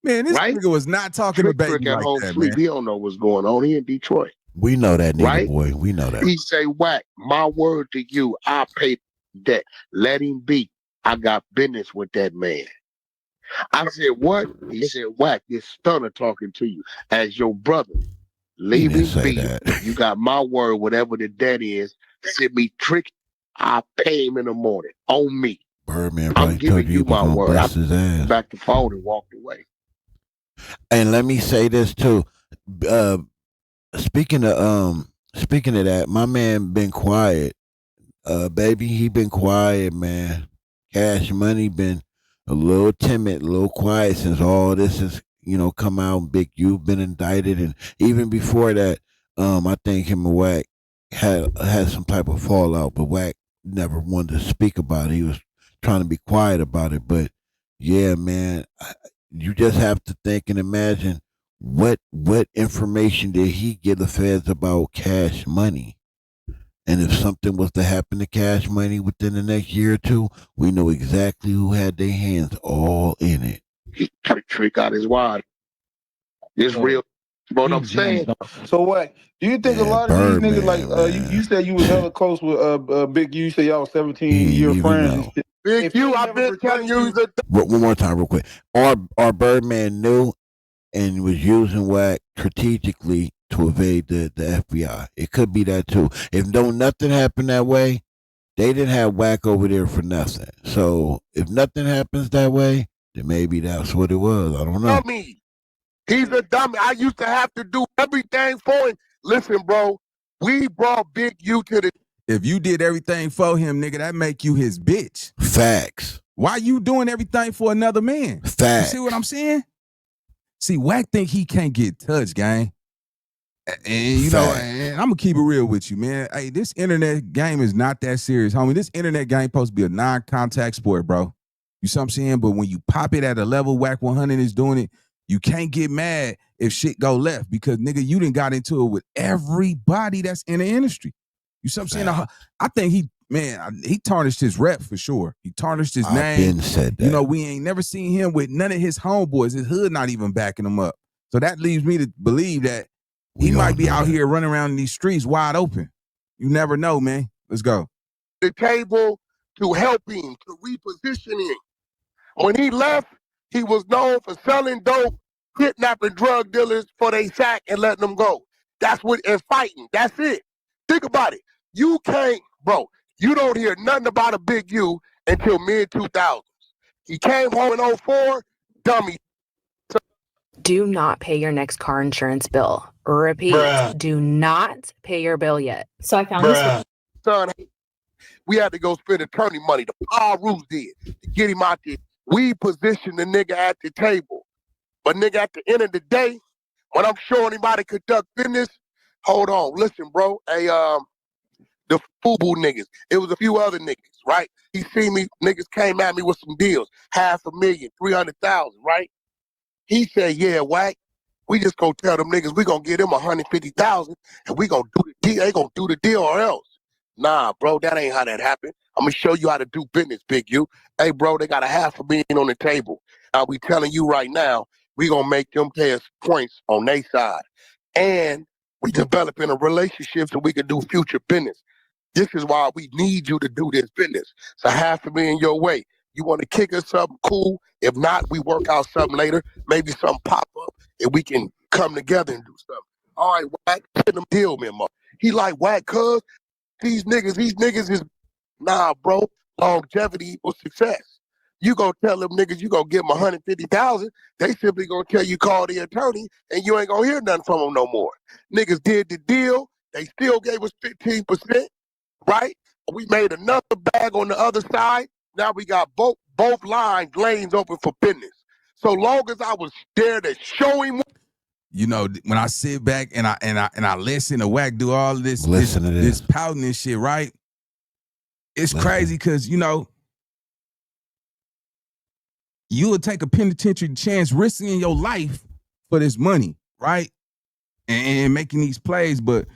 Man, this nigga was not talking to baby at like home that, sleep. man. He don't know what's going on. He in Detroit. We know that, nigga, right? boy. We know that. He say, Wack, my word to you, I pay that. Let him be. I got business with that man. I said, what? He said, Wack, this stunner talking to you as your brother. Leave him be. You got my word, whatever the debt is. Send me trick. I pay him in the morning. On me. Birdman I'm giving you my word. I his ass. back the phone and walked away. And let me say this too. Speaking of that, my man been quiet. Baby, he been quiet, man. Cash Money been a little timid, a little quiet since all this has, come out. Big U been indicted, and even before that, I think him and Wack had some type of fallout, but Wack never wanted to speak about it. He was trying to be quiet about it, but yeah, man, you just have to think and imagine what information did he give the feds about Cash Money. And if something was to happen to Cash Money within the next year or two, we know exactly who had their hands all in it. He trick out his wad. It's real. What I'm saying. So what? Do you think a lot of these niggas, like you said you was hella close with Big U, you said y'all was 17-year friends. Big U, I've been telling you that. One more time, real quick. Our Birdman knew and was using Wack strategically to evade the FBI. It could be that too. If nothing happened that way, they didn't have Wack over there for nothing. So if nothing happens that way, then maybe that's what it was. I don't know. Dummy. He's a dummy. I used to have to do everything for him. Listen, bro, we brought Big U to the. If you did everything for him, nigga, that make you his bitch. Facts. Why you doing everything for another man? Facts. You see what I'm saying? See, Wack think he can't get touched, gang. And you know, and I'm gonna keep it real with you, man. Hey, this internet game is not that serious, homie. This internet game supposed to be a non-contact sport, bro. You see what I'm saying? But when you pop it at a level Wack 100 is doing it, you can't get mad if shit go left because, nigga, you done got into it with everybody that's in the industry. You see what I'm saying? I think he tarnished his rep for sure. He tarnished his name. Been said that. You know, we ain't never seen him with none of his homeboys. His hood not even backing him up. So that leaves me to believe that he might be out here running around in these streets wide open. You never know, man. Let's go. The table to help him, to reposition him. When he left, he was known for selling dope, kidnapping drug dealers for they sack and letting them go. That's what, and fighting. That's it. Think about it. You can't, bro, you don't hear nothing about a Big U until mid-2000s. He came home in 2004, dummy. Do not pay your next car insurance bill. Repeat, do not pay your bill yet. So I found this. Son, we had to go spend attorney money. The Paul Roos did to get him out there. We positioned the nigga at the table. But nigga, at the end of the day, when I'm showing him how to conduct business, hold on, listen, bro. Hey, the FUBU niggas. It was a few other niggas, right? He seen me, niggas came at me with some deals, $500,000, 300,000, right? He said, yeah, Wack, we just gonna tell them niggas we gonna give them 150,000 and we gonna do the deal. They gonna do the deal or else. Nah, bro, that ain't how that happened. I'm gonna show you how to do business, Big U. Hey, bro, they got $500,000 on the table. Now we telling you right now, we gonna make them pay us points on their side. And we developing a relationship so we can do future business. This is why we need you to do this business. So $500,000 your way. You want to kick us something cool? If not, we work out something later. Maybe something pop up and we can come together and do something. All right, Wack, send them deal memo. He like, Wack, cuz these niggas is, nah, bro, longevity equals success. You gonna tell them niggas you gonna give them 150,000, they simply gonna tell you call the attorney and you ain't gonna hear nothing from them no more. Niggas did the deal, they still gave us 15%, right? We made another bag on the other side. Now we got both lanes open for business. So long as I was there to show him. You know, when I sit back and I listen to Wack do all this pouting and shit, right? It's crazy because, you know, you would take a penitentiary chance risking your life for this money, right? And making these plays, but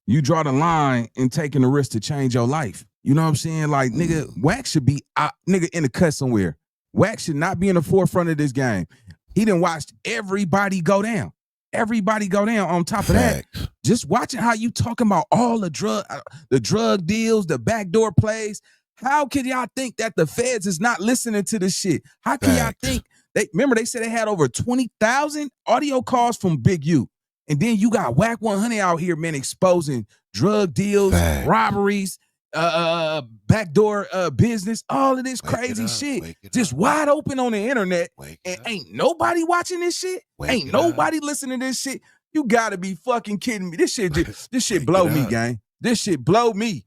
you draw the line in taking the risk to change your life. You know what I'm saying? Like, nigga, Wack should be nigga in the cut somewhere. Wack should not be in the forefront of this game. He done watched everybody go down. Everybody go down. On top of that, Just watching how you talking about all the drug deals, the backdoor plays. How can y'all think that the feds is not listening to this shit? How can y'all think they said they had over 20,000 audio calls from Big U. And then you got Wack 100 out here, man, exposing drug deals, robberies, backdoor business, all of this crazy shit. Just wide open on the internet. And ain't nobody watching this shit. Ain't nobody listening to this shit. You gotta be fucking kidding me. This shit blow me, gang. This shit blow me.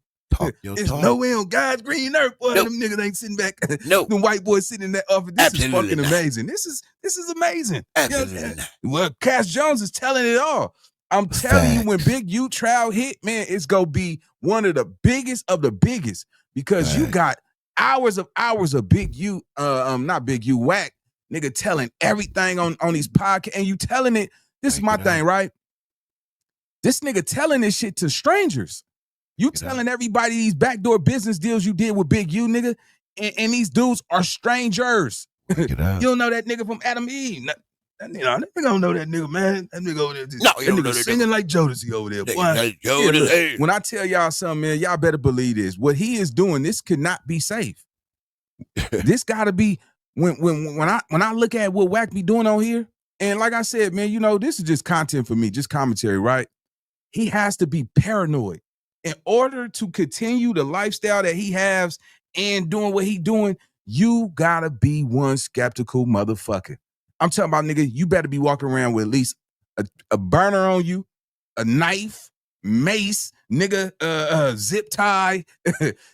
There's no way on God's green earth, boy. Them niggas ain't sitting back. Them white boys sitting in that office. This is fucking amazing. This is amazing. You know what I'm saying? Well, Cass Jones is telling it all. I'm telling you, when Big U trial hit, man, it's gonna be one of the biggest because you got hours of Big U, not Big U, Wack, nigga, telling everything on these podcasts, and you telling it. This is my thing, right? This nigga telling this shit to strangers. You telling everybody these backdoor business deals you did with Big U, nigga, and these dudes are strangers. You don't know that nigga from Adam Eve. That nigga don't know that nigga, man. That nigga over there, that nigga singing like Jodeci over there. Boy. When I tell y'all something, man, y'all better believe this. What he is doing, this could not be safe. This gotta be when I look at what Wack be doing on here, and like I said, man, you know, this is just content for me, just commentary, right? He has to be paranoid. In order to continue the lifestyle that he has and doing what he doing, you gotta be one skeptical motherfucker. I'm talking about, nigga, you better be walking around with at least a burner on you, a mace, nigga, zip tie.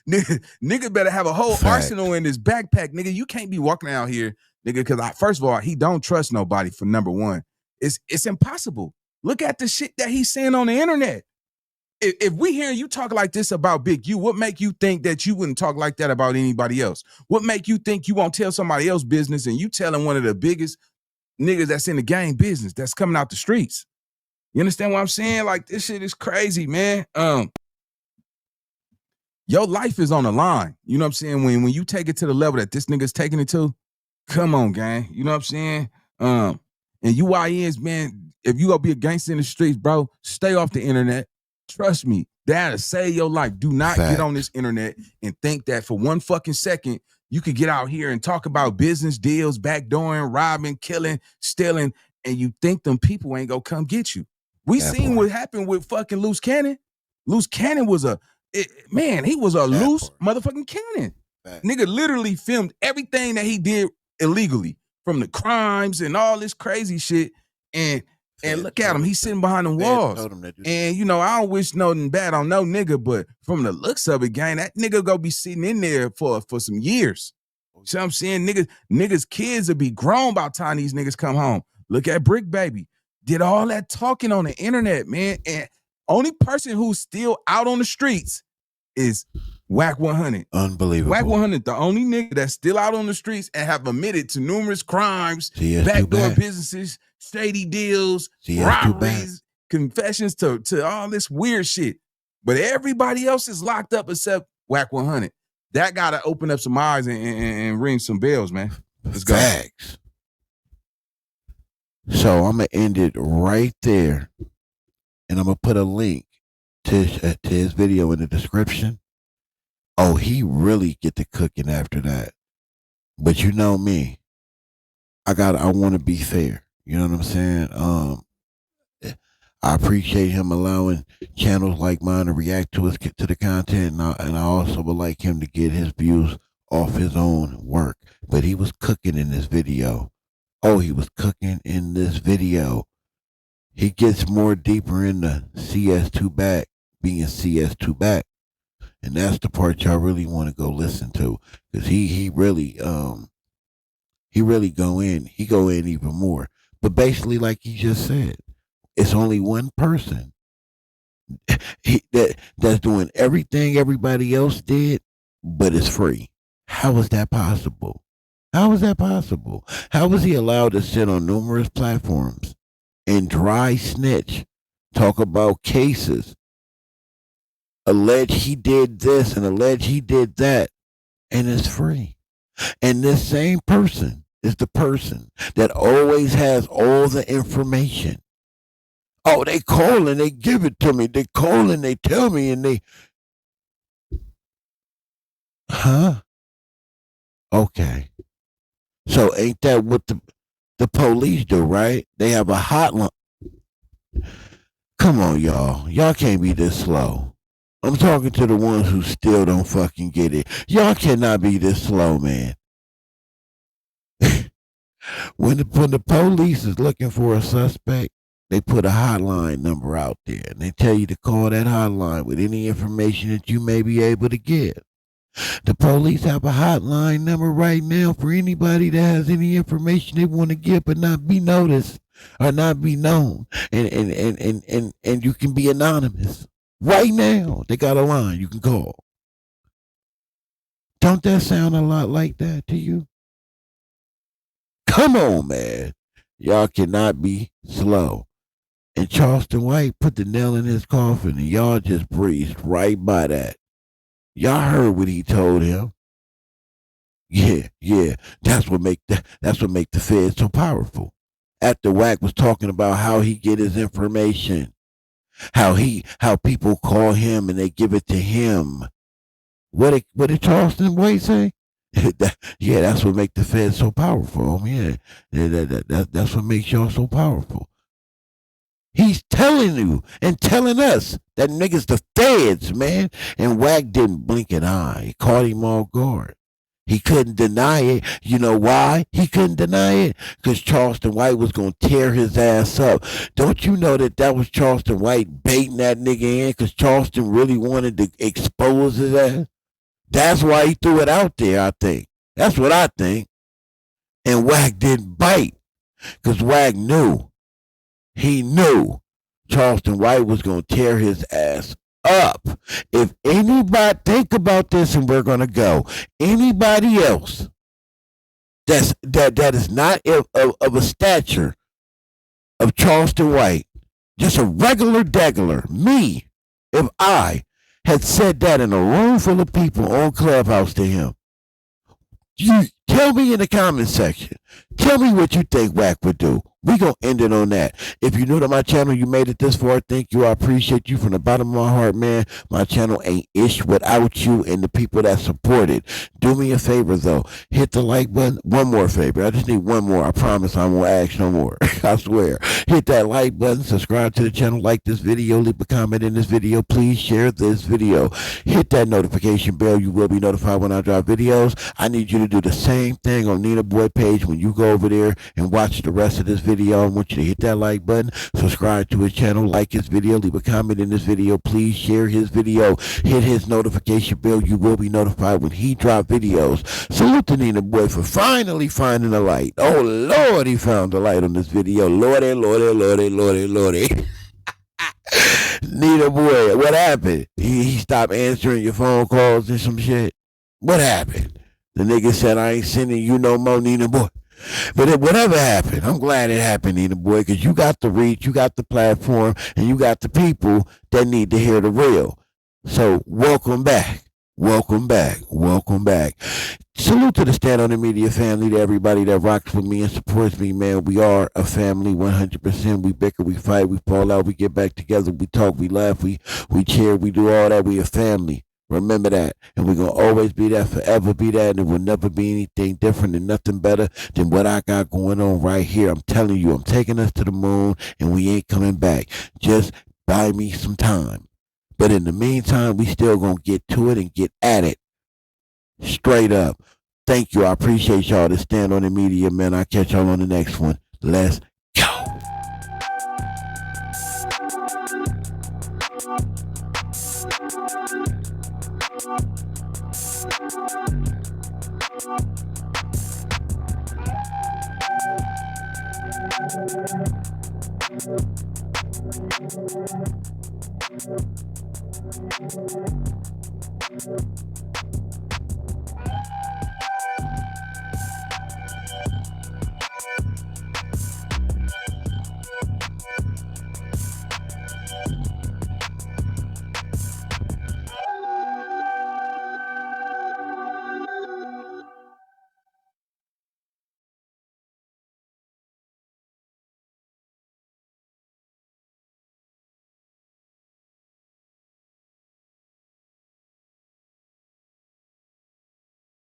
nigga better have a whole arsenal in his backpack, nigga. You can't be walking out here, nigga, because first of all, he don't trust nobody, for number one. It's impossible. Look at the shit that he's saying on the internet. If we hear you talk like this about Big U, what make you think that you wouldn't talk like that about anybody else? What make you think you won't tell somebody else business and you telling one of the biggest niggas that's in the game business that's coming out the streets? You understand what I'm saying? Like, this shit is crazy, man. Your life is on the line. You know what I'm saying? When you take it to the level that this nigga's taking it to, come on, gang. You know what I'm saying? And UINs, man, if you gonna be a gangster in the streets, bro, stay off the internet. Trust me, that'll save your life. Do not get on this internet and think that for one fucking second you could get out here and talk about business deals, backdooring, robbing, killing, stealing, and you think them people ain't gonna come get you. We seen what happened with fucking Loose Cannon. Loose Cannon was he was a loose motherfucking cannon. Nigga literally filmed everything that he did illegally, from the crimes and all this crazy shit, and look at him, he's sitting behind the walls. And, you know, I don't wish nothing bad on no nigga, but from the looks of it, gang, that nigga gonna be sitting in there for some years. See what I'm saying? Niggas kids will be grown by the time these niggas come home. Look at Brick Baby. Did all that talking on the internet, man. And only person who's still out on the streets is Wack 100. Unbelievable. Wack 100, the only nigga that's still out on the streets and have admitted to numerous crimes, backdoor businesses, shady deals, robberies, confessions to all this weird shit. But everybody else is locked up except Wack 100. That gotta open up some eyes and ring some bells, man. Let's go. Facts. So I'm gonna end it right there, and I'm gonna put a link to his video in the description. Oh, he really get to cooking after that. But you know me, I want to be fair. You know what I'm saying? I appreciate him allowing channels like mine to react to the content, and I also would like him to get his views off his own work. But he was cooking in this video. Oh, he was cooking in this video. He gets more deeper into CS2 back, being CS2 back. And that's the part y'all really want to go listen to, because he really go in. He go in even more. But basically, like he just said, it's only one person that's doing everything everybody else did, but it's free. How is that possible? How is that possible? How was he allowed to sit on numerous platforms and dry snitch, talk about cases, allege he did this and allege he did that, and it's free? And this same person is the person that always has all the information. Oh, they call and they give it to me. They call and they tell me and they. Huh? Okay. So ain't that what the police do, right? They have a hotline. Come on, y'all. Y'all can't be this slow. I'm talking to the ones who still don't fucking get it. Y'all cannot be this slow, man. When the police is looking for a suspect, they put a hotline number out there and they tell you to call that hotline with any information that you may be able to give. The police have a hotline number right now for anybody that has any information they want to give but not be noticed or not be known. And you can be anonymous. Right now, they got a line you can call. Don't that sound a lot like that to you? Come on, man. Y'all cannot be slow. And Charleston White put the nail in his coffin and y'all just breezed right by that. Y'all heard what he told him. Yeah. That's what make the Fed so powerful. After Wack was talking about how he get his information, how people call him and they give it to him. What did Charleston White say? Yeah, that's what make the Fed so powerful. Yeah, that's what makes y'all so powerful. He's telling you and telling us that niggas the feds, man. And Wack didn't blink an eye. He caught him off guard. He couldn't deny it. You know why he couldn't deny it? Because Charleston White was going to tear his ass up. Don't you know that was Charleston White baiting that nigga in because Charleston really wanted to expose his ass? That's why he threw it out there, I think. That's what I think. And Wack didn't bite because Wack knew. He knew Charleston White was going to tear his ass up. If anybody, think about this and we're going to go. Anybody else that is not of a stature of Charleston White, just a regular degular, me, if I had said that in a room full of people on Clubhouse to him, you tell me in the comment section. Tell me what you think Wack would do. We gonna end it on that. If you're new to my channel, you made it this far, thank you. I appreciate you from the bottom of my heart, man. My channel ain't ish without you and the people that support it. Do me a favor though. Hit the like button. One more favor. I just need one more. I promise I won't ask no more. I swear. Hit that like button. Subscribe to the channel. Like this video. Leave a comment in this video. Please share this video. Hit that notification bell. You will be notified when I drop videos. I need you to do the same thing on Nina Boy page when you go over there and watch the rest of this video. I want you to hit that like button, subscribe to his channel, like his video, leave a comment in this video, please share his video, hit his notification bell. You will be notified when he drop videos. Salute to Nina Boy for finally finding the light. Oh Lord, he found the light on this video. Lordy. Nina Boy, what happened? He stopped answering your phone calls and some shit. What happened? The nigga said, I ain't sending you no more, Nina Boy. But whatever happened, I'm glad it happened, Nina Boy, because you got the reach, you got the platform, and you got the people that need to hear the real. So welcome back. Salute to the Stand On The Media family, to everybody that rocks with me and supports me, man. We are a family 100%. We bicker, we fight, we fall out, we get back together, we talk, we laugh, we cheer, we do all that. We a family. Remember that. And we're going to always be that, forever be that, and it will never be anything different and nothing better than what I got going on right here. I'm telling you, I'm taking us to the moon, and we ain't coming back. Just buy me some time. But in the meantime, we still going to get to it and get at it. Straight up. Thank you. I appreciate y'all to Stand On The Media, man. I'll catch y'all on the next one. Let's go.